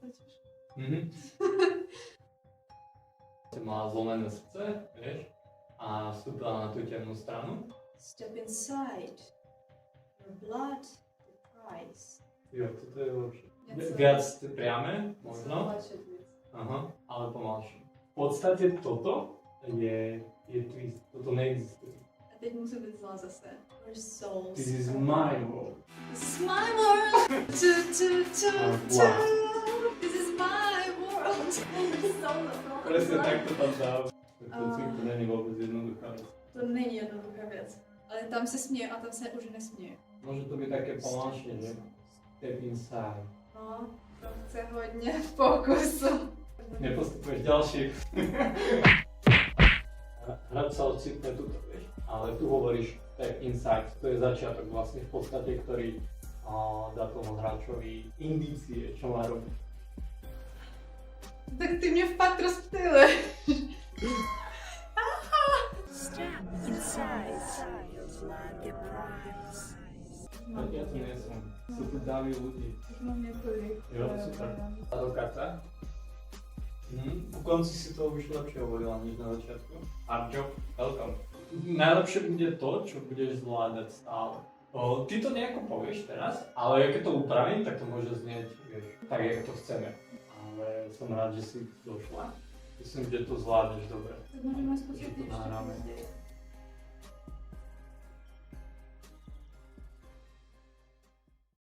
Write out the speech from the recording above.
totiž. Má zlomené srdce, vieš, a vstúpila na tú temnú stranu. Step inside. Your blood, the price. Jo, toto je lepšie. Něco- Viac priame, možno. Zaplačet víc. Aha, ale pomalšie. V podstate toto je twist, toto neexistuje. A teď musím být zlá zase. Your soul. This is my world. This is my world. Wow. This is my world. Presne takto tam dáva. To není vôbec jednoduchá vec. To není jednoduchá věc. Ale tam se směje a tam se už nesměje. Môže to byť také pomalšie, že? Step inside. No, to chce hodně pokusu. Nepostupuješ ďalší. Hráč sa ocitne tuto, vieš, ale tu hovoríš step inside, to je začiatok vlastne v podstate, ktorý dá tomu hráčovi indície, čo má robiť. Tak ty mě fakt rozptyluješ. Step inside your blood, the prize. Ja tu nie som, sú tu davy ľudí. Už mám několik. Jo, super. Táto karta. Ku konci si to už lepšie hovorila než na začiatku. Hard job, welcome. Najlepšie bude to, čo budeš zvládať stále. Ty to nejako povieš teraz, ale keď to upravím, tak to môže znieť, vieš, tak, jak to chceme. Ale som rád, že si došla. Myslím, že to zvládneš dobre. Tak můžeme zkusit Že to ještě nahráme. později.